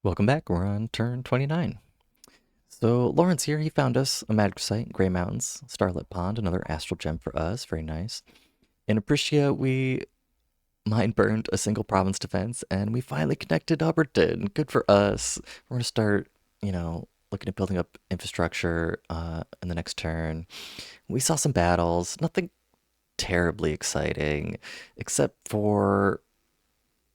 Welcome back. We're on turn 29. So Lawrence here, he found us a magic site, Grey Mountains, Starlit Pond, another astral gem for us. Very nice. In Apricia, we mine burned a single province defense, and we finally connected Hubbardton. Good for us. We're gonna start, looking at building up infrastructure in the next turn. We saw some battles, nothing terribly exciting, except for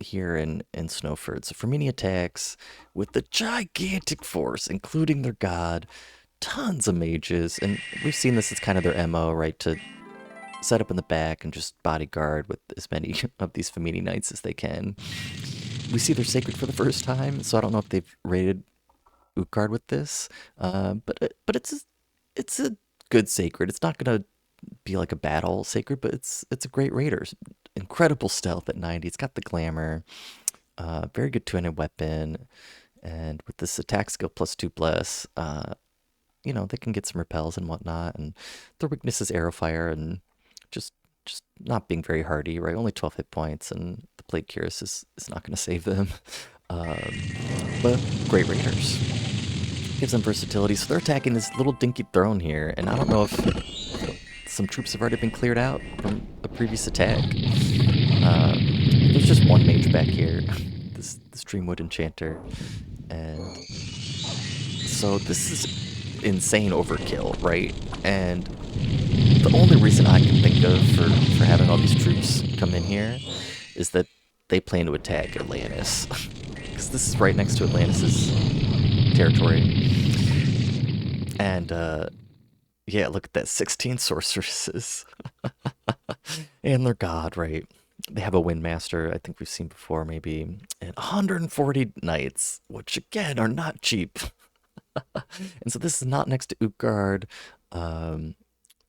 here in Snowford. So for mini attacks with the gigantic force, including their god, tons of mages, and we've seen this as kind of their MO, right? To set up in the back and just bodyguard with as many of these Famini Knights as they can. We see they're sacred for the first time, so I don't know if they've rated Utgard with this, but it's a good sacred. It's not gonna be like a battle sacred, but it's a great raider. Incredible stealth at 90. It's got the glamour. Very good two-handed weapon, and with this attack skill +2+, they can get some repels and whatnot. And their weakness is arrow fire and just just not being very hardy, right? Only 12 hit points, and the Plague Curse is not going to save them. Um, but great raiders. Gives them versatility, so they're attacking this little dinky throne here, and I don't know if some troops have already been cleared out from a previous attack. There's just one mage back here, this Dreamwood Enchanter, and so this is insane overkill, right? And the only reason I can think of for having all these troops come in here is that they plan to attack Atlantis, because this is right next to Atlantis's territory. And yeah, look at that, 16 sorceresses. And their god, right? They have a Windmaster, I think we've seen before, maybe, and 140 knights, which again are not cheap. And so this is not next to Utgard.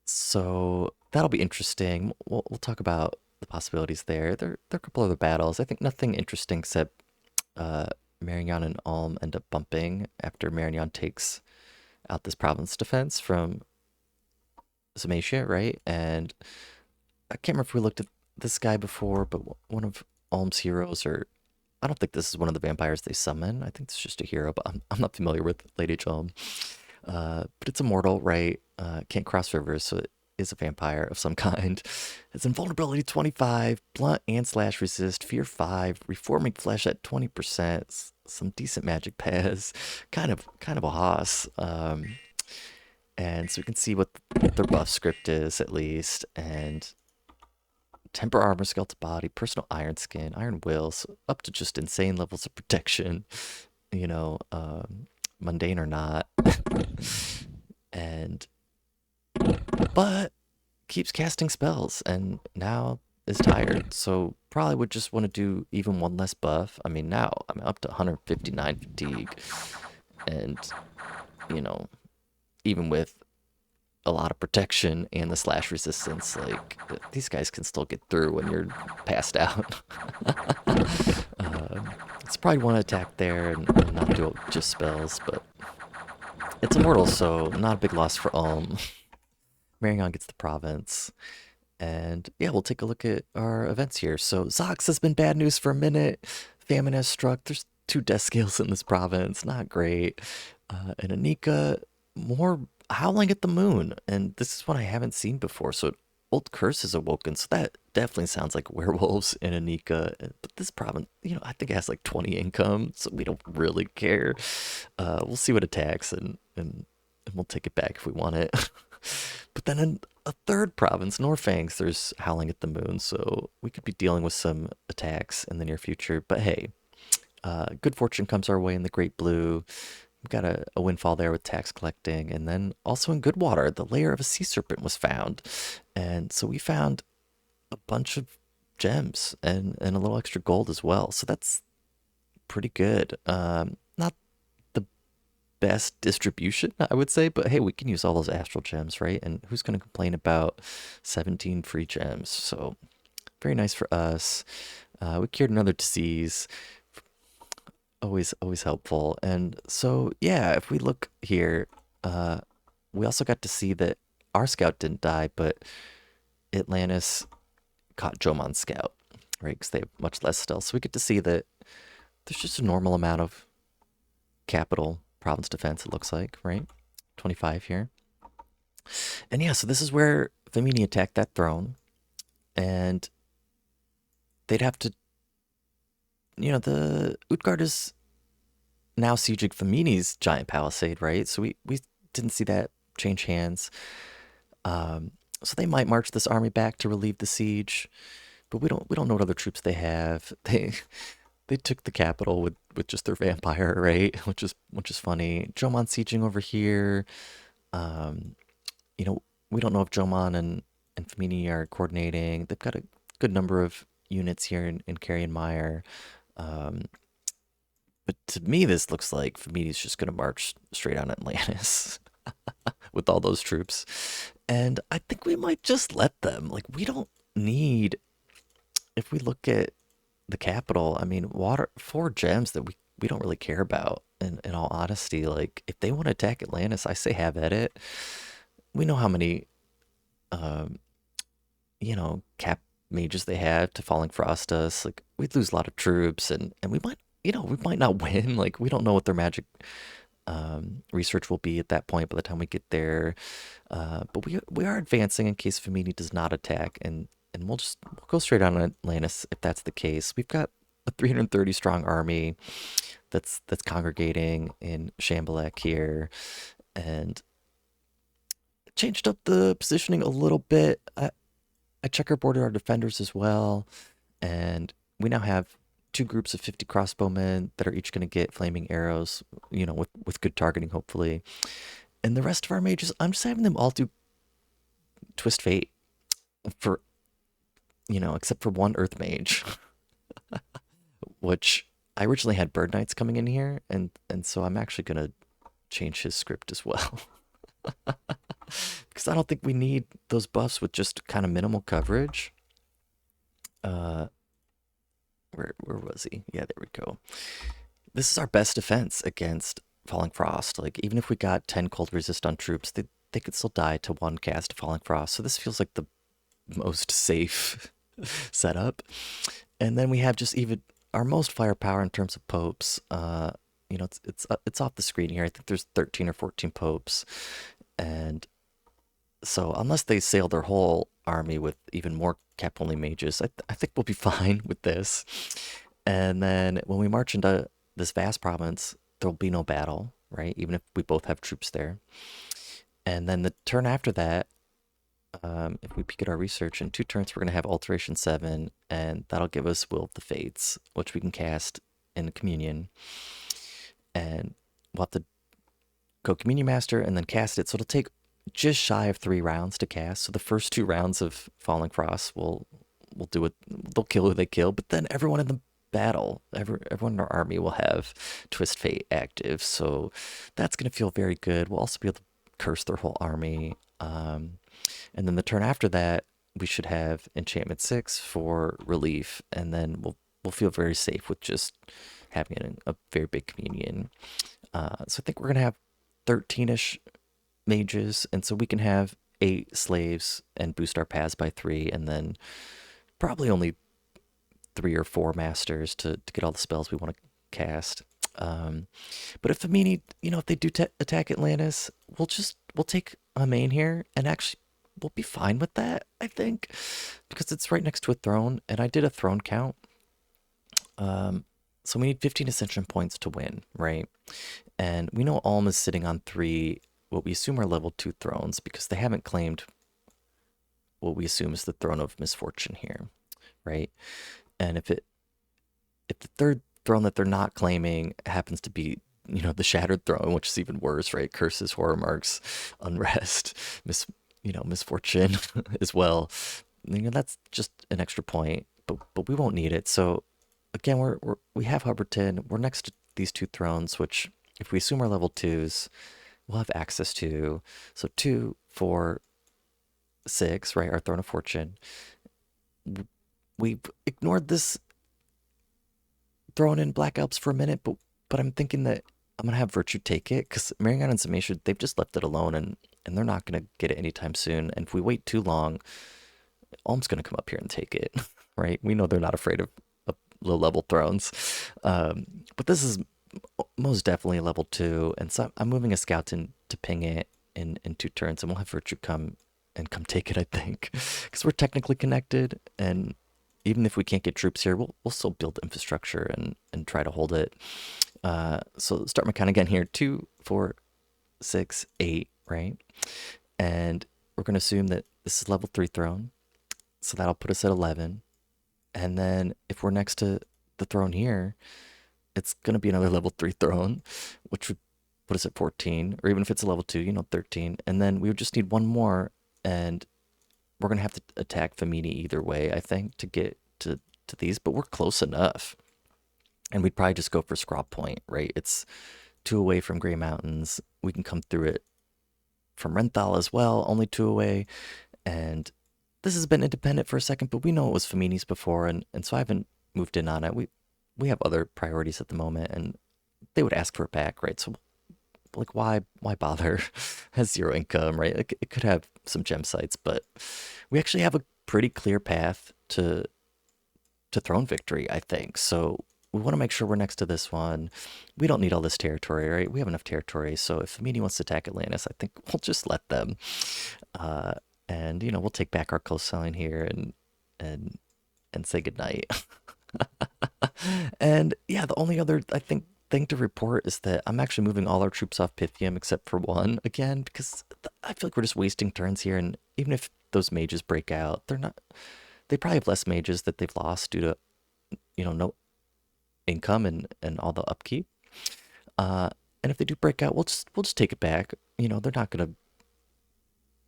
So that'll be interesting. We'll talk about the possibilities there. There are a couple other battles. I think nothing interesting except Marignon and Ulm end up bumping after Marignon takes out this province defense from Zamatia, right? And I can't remember if we looked at this guy before, but one of Ulm's heroes, or I don't think this is one of the vampires they summon. I think it's just a hero, but I'm not familiar with Late Age Ulm. But it's immortal, right? Can't cross rivers, so it is a vampire of some kind. It's invulnerability 25, blunt and slash resist, fear 5, reforming flesh at 20%, some decent magic paths, kind of a hoss. And so we can see what their buff script is at least, and temper armor, skeletal body, personal iron skin, iron will, so up to just insane levels of protection, you know, mundane or not. And but keeps casting spells and now is tired, so probably would just want to do even one less buff. I mean, now I'm up to 159 fatigue, and you know, even with a lot of protection and the slash resistance, like these guys can still get through when you're passed out. It's probably one attack there and not do just spells, but it's immortal, so not a big loss for Ulm. Marignon gets the province. And yeah, we'll take a look at our events here. So Zox has been bad news for a minute. Famine has struck. There's 2 death scales in this province. Not great. And Anika, more howling at the moon. And this is one I haven't seen before. So old curse is awoken. So that definitely sounds like werewolves in Anika. But this province, I think it has like 20 income. So we don't really care. We'll see what attacks and we'll take it back if we want it. But then in a third province, Norfangs, there's Howling at the Moon, so we could be dealing with some attacks in the near future. But hey, good fortune comes our way in the Great Blue. We've got a windfall there with tax collecting. And then also in Goodwater, the lair of a sea serpent was found. And so we found a bunch of gems and a little extra gold as well. So that's pretty good. Not the best distribution, I would say, but hey, we can use all those astral gems, right? And who's going to complain about 17 free gems? So very nice for us. We cured another disease. Always helpful. And so yeah, if we look here, we also got to see that our scout didn't die, but Atlantis caught Jomon's scout, right? Because they have much less stealth. So we get to see that there's just a normal amount of capital province defense, it looks like, right? 25 here. And yeah, so this is where Femini attacked that throne, and they'd have to, the Utgard is now sieging Femini's giant palisade, right? So we didn't see that change hands. So they might march this army back to relieve the siege, but we don't know what other troops they have. They took the capital with just their vampire, right? Which is funny. Jomon sieging over here. Um, you know, we don't know if Jomon and Femini are coordinating. They've got a good number of units here in Carrie and Meyer. Um, but to me, this looks like Femini's just going to march straight on Atlantis with all those troops. And I think we might just let them. Like, we don't need, if we look at the capital, I mean, water, 4 gems that we don't really care about. In all honesty, like, if they want to attack Atlantis, I say have at it. We know how many um, cap mages they have to Falling Frost us. Like, we'd lose a lot of troops, and we might not win. Like, we don't know what their magic research will be at that point by the time we get there. But we are advancing in case Femini does not attack, and we'll go straight on Atlantis if that's the case. We've got a 330 strong army that's congregating in Shambhalak here, and changed up the positioning a little bit. I checkerboarded our defenders as well, and we now have 2 groups of 50 crossbowmen that are each going to get flaming arrows, with good targeting, hopefully. And the rest of our mages, I'm just having them all do Twist Fate for, except for one Earth Mage, which I originally had Bird Knights coming in here, and so I'm actually going to change his script as well. Because I don't think we need those buffs with just kind of minimal coverage. Uh, where was he? Yeah, there we go. This is our best defense against Falling Frost. Like, even if we got 10 cold resist on troops, they could still die to 1 cast of Falling Frost. So this feels like the most safe setup. And then we have just even our most firepower in terms of popes. It's off the screen here. I think there's 13 or 14 popes, and so unless they sail their whole army with even more cap only mages, I think we'll be fine with this. And then when we march into this vast province, there'll be no battle, right? Even if we both have troops there. And then the turn after that, if we peek at our research, in 2 turns we're going to have Alteration 7, and that'll give us Will of the Fates, which we can cast in Communion. And we'll have to go Communion Master and then cast it. So it'll take just shy of 3 rounds to cast. So the first 2 rounds of Falling Frost will do it. They'll kill who they kill, but then everyone in the battle, everyone in our army will have Twist Fate active. So that's going to feel very good. We'll also be able to curse their whole army. And then the turn after that, we should have Enchantment 6 for relief, and then we'll feel very safe with just having a very big Communion. So I think we're gonna have 13ish mages, and so we can have 8 slaves and boost our paths by 3, and then probably only 3 or 4 masters to get all the spells we want to cast. But if Femini, if they do attack Atlantis, we'll take a main here, and actually we'll be fine with that, I think, because it's right next to a throne, and I did a throne count. So we need 15 ascension points to win, right? And we know Ulm is sitting on 3, what we assume are level 2 thrones, because they haven't claimed what we assume is the throne of misfortune here, right? And if the third throne that they're not claiming happens to be, the Shattered Throne, which is even worse, right? Curses, horror marks, unrest, misfortune as well. That's just an extra point, but we won't need it. So again, we have Hubbardton. We're next to these 2 thrones, which if we assume are level 2s, we'll have access to. So 2, 4, 6, right? Our Throne of Fortune. We've ignored this throne in Black Alps for a minute, but I'm thinking that I'm gonna have Virtue take it, because Marion and Summation, they've just left it alone, and they're not gonna get it anytime soon. And if we wait too long, Ulm's gonna come up here and take it, right? We know they're not afraid of low level thrones, but this is most definitely a level 2, and so I'm moving a scout to ping it in 2 turns, and we'll have Virtue come take it, I think, because we're technically connected, and even if we can't get troops here, we'll still build infrastructure and try to hold it. So start my count again here: 2, 4, 6, 8, right? And we're gonna assume that this is level 3 throne, so that'll put us at 11. And then if we're next to the throne here, it's gonna be another level 3 throne, which would put us at 14, or even if it's a level 2, 13. And then we would just need one more, and we're gonna have to attack Femini either way, I think, to get to these, but we're close enough. And we'd probably just go for Scrop Point, right? It's 2 away from Grey Mountains. We can come through it from Renthal as well, only 2 away. And this has been independent for a second, but we know it was Femini's before, and so I haven't moved in on it. We have other priorities at the moment, and they would ask for it back, right? So like, why bother? Has 0 income, right? Like, it could have some gem sites, but we actually have a pretty clear path to throne victory, I think. So we want to make sure we're next to this one. We don't need all this territory, right? We have enough territory. So if Femini wants to attack Atlantis, I think we'll just let them. And we'll take back our coastline here and say goodnight. And yeah, the only other, I think, thing to report is that I'm actually moving all our troops off Pythium except for 1 again, because I feel like we're just wasting turns here. And even if those mages break out, they probably have less mages that they've lost due to no income and all the upkeep. And if they do break out, we'll just take it back. They're not gonna.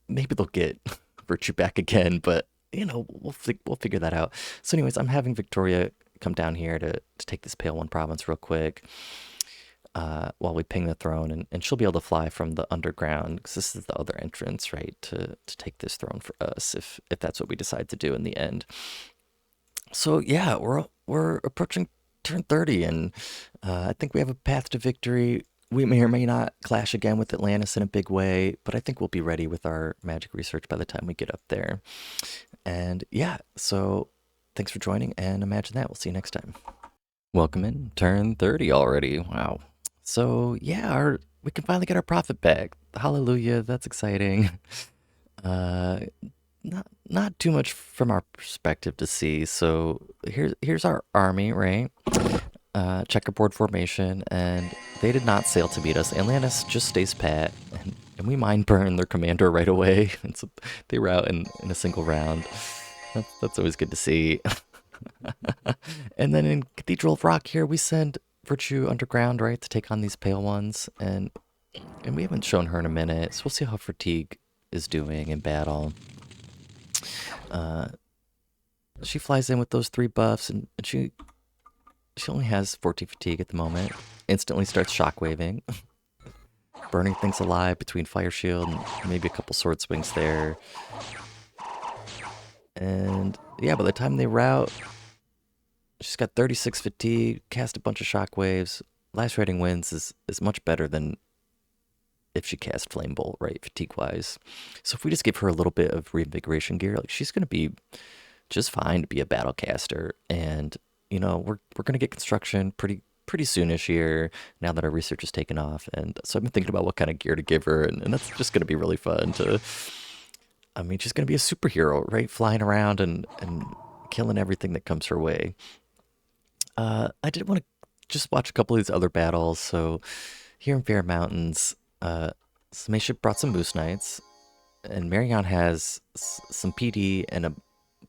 Maybe they'll get Virtue back again, but we'll figure that out. So, anyways, I'm having Victoria come down here to take this Pale One province real quick, while we ping the throne, and she'll be able to fly from the underground, because this is the other entrance, right, to take this throne for us, if that's what we decide to do in the end. So yeah, we're approaching turn 30, and I think we have a path to victory. We may or may not clash again with Atlantis in a big way, but I think we'll be ready with our magic research by the time we get up there. And yeah, so thanks for joining, and imagine that. We'll see you next time. Welcome in. Turn 30 already. Wow. So yeah, we can finally get our profit back. Hallelujah. That's exciting. Uh, not too much from our perspective to see. So here's our army, right? Checkerboard formation, and they did not sail to meet us. Atlantis just stays pat, and we mind burn their commander right away. And so they rout in a single round. That's always good to see. And then in Cathedral of Rock here, we send Virtue underground, right, to take on these Pale Ones, and we haven't shown her in a minute, so we'll see how Fatigue is doing in battle. She flies in with those 3 buffs, and she only has 14 fatigue at the moment. Instantly starts shockwaving, burning things alive between Fire Shield and maybe a couple Sword Swings there. And yeah, by the time they rout, she's got 36 fatigue, cast a bunch of shockwaves. Last rating wins is much better than if she cast Flame Bolt, right, fatigue-wise. So if we just give her a little bit of reinvigoration gear, like, she's going to be just fine to be a battle caster. And we're gonna get construction pretty soonish here, now that our research is taken off. And so I've been thinking about what kind of gear to give her, and that's just gonna be really fun to. I mean, she's gonna be a superhero, right? Flying around and killing everything that comes her way. I did want to just watch a couple of these other battles. So here in Fair Mountains, Sameship brought some Moose Knights, and Marion has some PD and a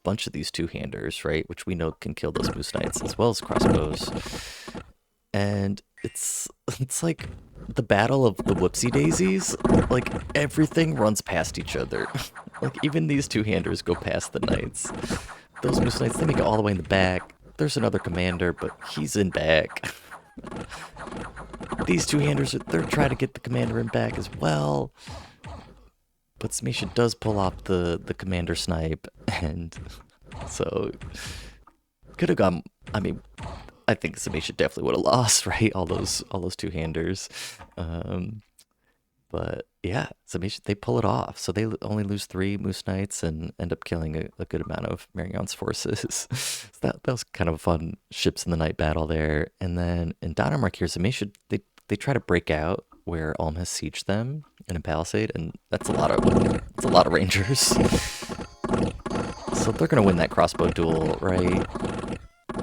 bunch of these 2-handers, right, which we know can kill those Moose Knights as well as crossbows. And it's like the battle of the whoopsie daisies. Like, everything runs past each other. Like, even these 2-handers go past the knights. Those Moose Knights, they make it all the way in the back. There's another commander, but he's in back. These 2-handers, they're trying to get the commander in back as well. But Samisha does pull off the commander snipe, and so could have gone. I mean, I think Samisha definitely would have lost, right? All those 2-handers. But yeah, so they pull it off. So they only lose 3 Moose Knights and end up killing a good amount of Marion's forces. So that was kind of a fun ships in the night battle there. And then in Dynamite here, Zamisha, they try to break out where Ulm has sieged them in a palisade, and that's a lot of Rangers. So they're gonna win that crossbow duel, right?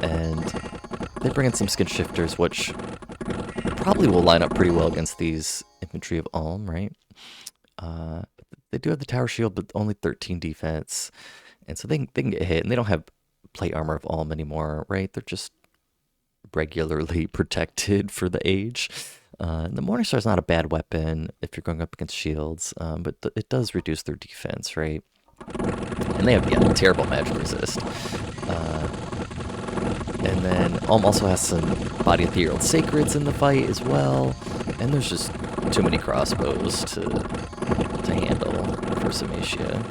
And they bring in some skin shifters, which probably will line up pretty well against these infantry of Ulm, right? Uh, they do have the tower shield, but only 13 defense, and so they can get hit, and they don't have plate armor of Ulm anymore, right? They're just regularly protected for the age. The Morningstar is not a bad weapon if you're going up against shields, but it does reduce their defense, right? And they have terrible magic resist. Uh, and then Ulm also has some Body Ethereal Sacreds in the fight as well. And there's just too many crossbows to handle for Samacia.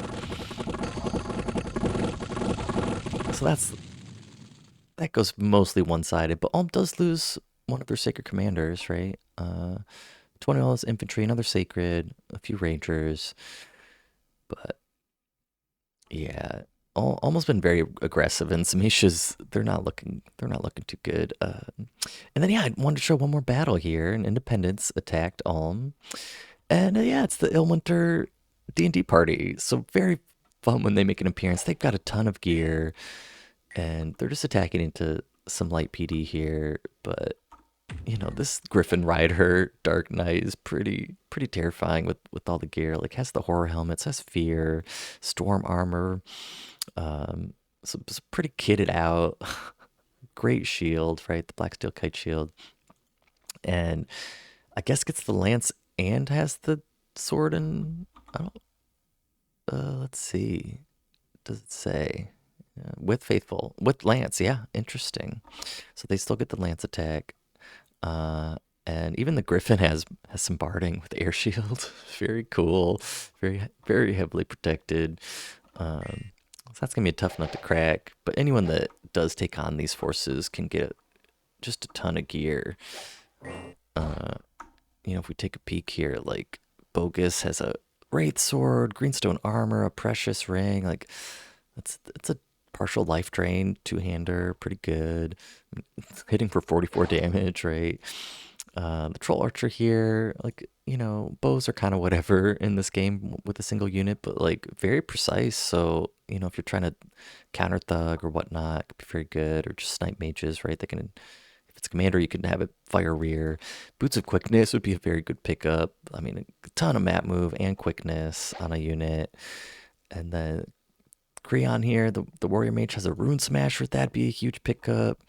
So that goes mostly one-sided, but Ulm does lose one of their Sacred Commanders, right? 20 Ulm's infantry, another Sacred, a few Rangers, but yeah, almost been very aggressive, and Samishas they're not looking too good. And then yeah, I wanted to show one more battle here. And Independence attacked Ulm, and yeah, it's the Ilwinter D&D party. So very fun when they make an appearance. They've got a ton of gear, and they're just attacking into some light PD here. But this Griffin Rider Dark Knight is pretty terrifying with all the gear. Like has the horror helmets, has fear, storm armor, so it's pretty kitted out. Great shield, right? The black steel kite shield, and I guess gets the lance and has the sword. And I don't. Let's see. Does it say? With faithful, with lance, yeah, interesting. So they still get the lance attack. Uh, and even the Griffin has some barding with air shield. Very cool. Very heavily protected. So that's gonna be a tough nut to crack. But anyone that does take on these forces can get just a ton of gear. Uh, if we take a peek here, like Bogus has a Wraith Sword, Greenstone Armor, a Precious Ring. Like it's a partial life drain two-hander, pretty good. Hitting for 44 damage, right? The Troll Archer here, like, bows are kind of whatever in this game with a single unit, but like very precise. So, if you're trying to counter thug or whatnot, it could be very good. Or just snipe mages, right? They can, if it's commander, you can have it fire rear. Boots of Quickness would be a very good pickup. I mean, a ton of map move and quickness on a unit. And then Creon here, the Warrior Mage has a Rune Smasher. That'd be a huge pickup.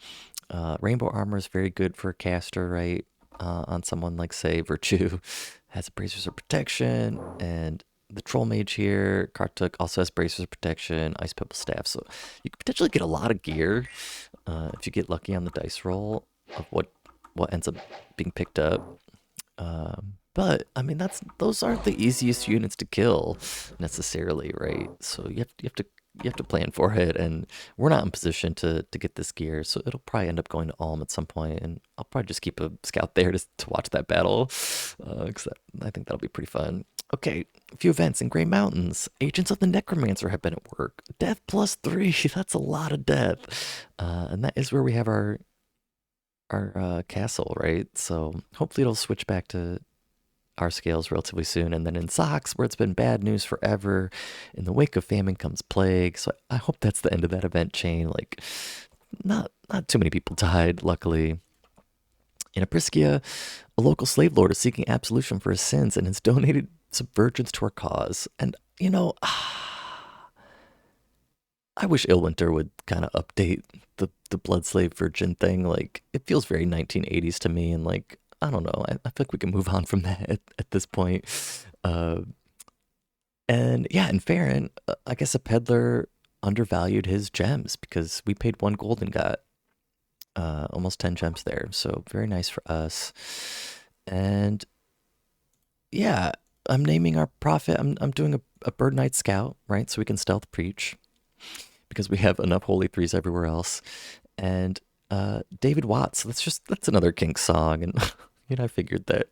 Rainbow Armor is very good for a caster, right? On someone like, say, Virtue has a Bracers of Protection. And the Troll Mage here, Kartuk, also has Bracers of Protection, Ice Pebble Staff. So you could potentially get a lot of gear if you get lucky on the dice roll of what ends up being picked up. But I mean, those aren't the easiest units to kill necessarily, right? So you have to plan for it, and we're not in position to get this gear, so it'll probably end up going to Ulm at some point, and I'll probably just keep a scout there to watch that battle, because I think that'll be pretty fun. Okay, a few events in Grey Mountains. Agents of the Necromancer have been at work. Death +3, that's a lot of death. And that is where we have our castle, right? So hopefully it'll switch back to our scales relatively soon. And then in Socks, where it's been bad news forever, in the wake of famine comes plague. So I hope that's the end of that event chain. Like, not too many people died, luckily. In Apriskia, a local slave lord is seeking absolution for his sins and has donated some virgins to our cause. And, I wish Ilwinter would kind of update the blood slave virgin thing. Like, it feels very 1980s to me, and like, I don't know. I feel like we can move on from that at this point. Uh, and yeah, in Farron, I guess a peddler undervalued his gems because we paid 1 gold and got almost 10 gems there. So very nice for us. And yeah, I'm naming our prophet. I'm doing a Bird Knight Scout, right? So we can stealth preach because we have enough Holy Threes everywhere else. And David Watts, that's another Kink song. And I figured that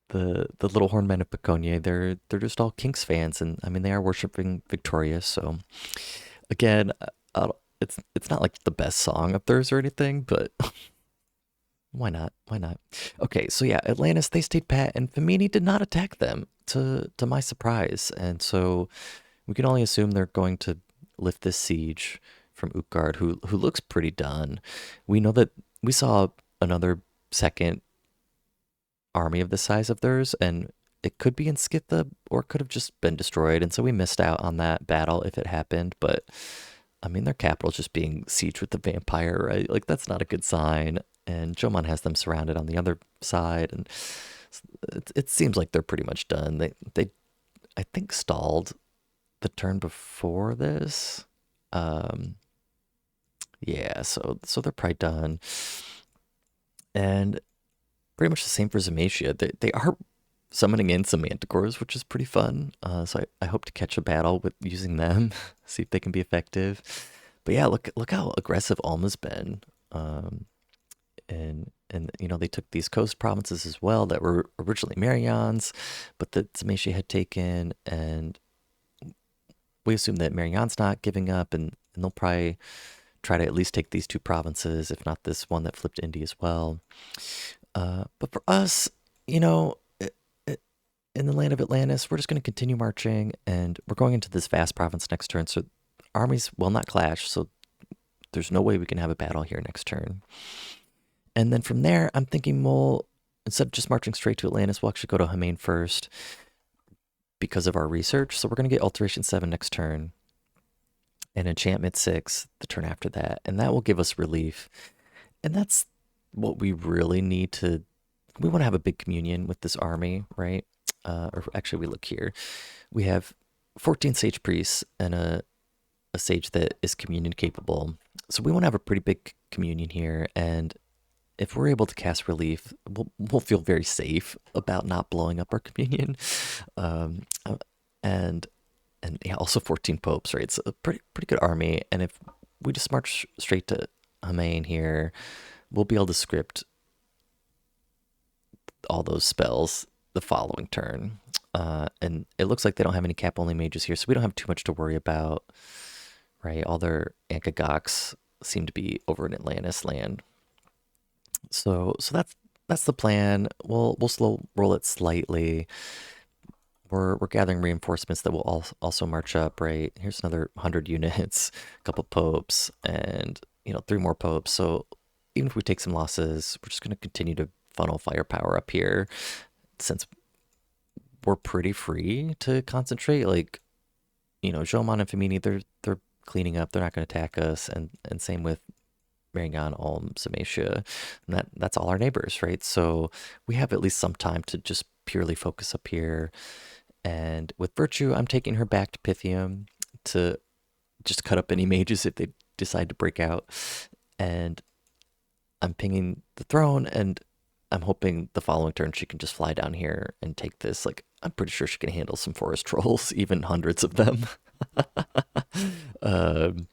the little hornmen of Piconye, they're just all Kinks fans, and I mean they are worshiping Victoria. So again, it's not like the best song of theirs or anything, but why not? Why not? Okay, so yeah, Atlantis, they stayed pat, and Femini did not attack them, to my surprise, and so we can only assume they're going to lift this siege from Utgard, who looks pretty done. We know that we saw another second army of the size of theirs, and it could be in Scytha or could have just been destroyed, and so we missed out on that battle if it happened. But I mean, their capital's just being sieged with the vampire, right? Like that's not a good sign. And Jomon has them surrounded on the other side, and it seems like they're pretty much done. They I think stalled the turn before this. Um, yeah, so they're probably done, and pretty much the same for Zamatia. They are summoning in some manticores, which is pretty fun. So I hope to catch a battle with using them, see if they can be effective. But yeah, look how aggressive Alma's been. And you know they took these coast provinces as well that were originally Marianne's, but that Zamatia had taken, and we assume that Marianne's not giving up, and they'll probably try to at least take these two provinces, if not this one that flipped Indy as well. But for us, you know, in the land of Atlantis, we're just going to continue marching, and we're going into this vast province next turn. So armies will not clash. So there's no way we can have a battle here next turn. And then from there, I'm thinking we'll, instead of just marching straight to Atlantis, we'll actually go to Hamain first because of our research. So we're going to get Alteration 7 next turn and Enchantment 6 the turn after that. And that will give us relief. And that's what we really need to, we want to have a big communion with this army, right? Or actually, we look here. We have 14 sage priests and a sage that is communion capable. So we want to have a pretty big communion here. And if we're able to cast relief, we'll feel very safe about not blowing up our communion. Um, and yeah, also 14 popes, right? It's a pretty good army. And if we just march straight to Hamain here, we'll be able to script all those spells the following turn. And it looks like they don't have any cap only mages here, so we don't have too much to worry about, right? All their Ankagoks seem to be over in Atlantis land. So that's the plan. We'll slow roll it slightly. We're gathering reinforcements that will also march up, right? Here's another 100 units, a couple popes, and 3 more popes. So even if we take some losses, we're just going to continue to funnel firepower up here, since we're pretty free to concentrate. Like, Jomon and Femini, they're cleaning up. They're not going to attack us, and same with Marianne, Ulm, Samatia, and that's all our neighbors, right? So we have at least some time to just purely focus up here. And with Virtue, I'm taking her back to Pythium to just cut up any mages if they decide to break out. And I'm pinging the throne, and I'm hoping the following turn she can just fly down here and take this. Like, I'm pretty sure she can handle some forest trolls, even hundreds of them. um,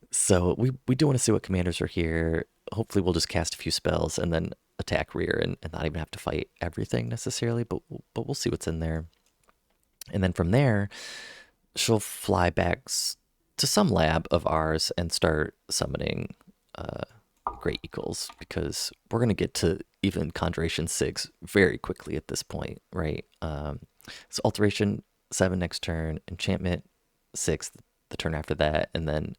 so we do want to see what commanders are here. Hopefully we'll just cast a few spells and then attack rear, and not even have to fight everything necessarily, but we'll see what's in there. And then from there, she'll fly back to some lab of ours and start summoning great equals, because we're going to get to even Conjuration 6 very quickly at this point, right? So Alteration 7 next turn, Enchantment 6 the turn after that, and then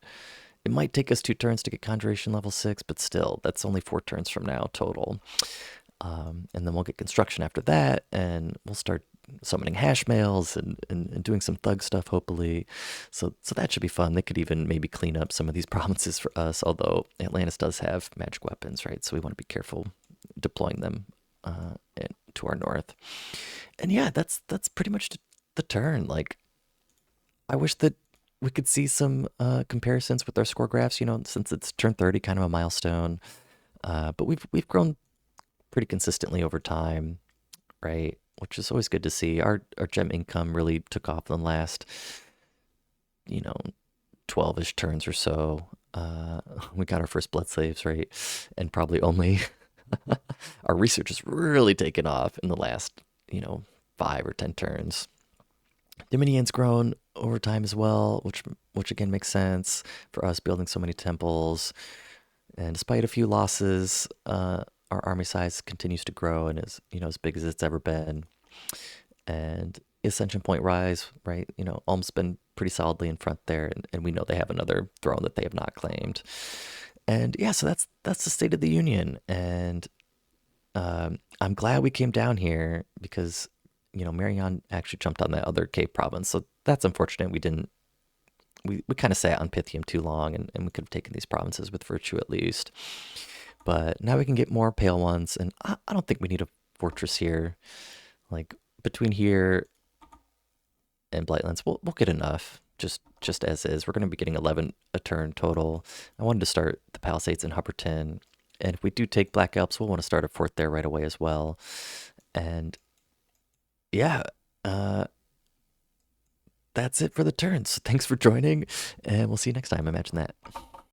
it might take us 2 turns to get Conjuration level 6, but still, that's only 4 turns from now total. And then we'll get Construction after that, and we'll start summoning hash mails and doing some thug stuff, hopefully. So that should be fun. They could even maybe clean up some of these provinces for us, although Atlantis does have magic weapons, right? So we want to be careful deploying them to our north. And yeah, that's pretty much the turn. Like, I wish that we could see some comparisons with our score graphs, since it's turn 30, kind of a milestone. But we've grown pretty consistently over time, right? Which is always good to see. Our gem income really took off in the last, 12-ish turns or so. We got our first blood slaves, right? And probably only Our research has really taken off in the last, 5 or 10 turns. Dominion's grown over time as well, which again makes sense for us building so many temples. And despite a few losses, our army size continues to grow and is as big as it's ever been. And Ascension Point Rise, right? Ulm's been pretty solidly in front there, and we know they have another throne that they have not claimed. And yeah, so that's the state of the union. And I'm glad we came down here because Marion actually jumped on that other cave province, so that's unfortunate. We didn't. We kind of sat on Pythium too long, and we could have taken these provinces with virtue at least. But now we can get more pale ones, and I don't think we need a fortress here. Like between here and Blightlands, we'll get enough. Just as is. We're going to be getting 11 a turn total. I wanted to start the Palisades in Hupperton, and if we do take Black Alps, we'll want to start a fort there right away as well. And yeah, that's it for the turns. So thanks for joining, and we'll see you next time. Imagine that.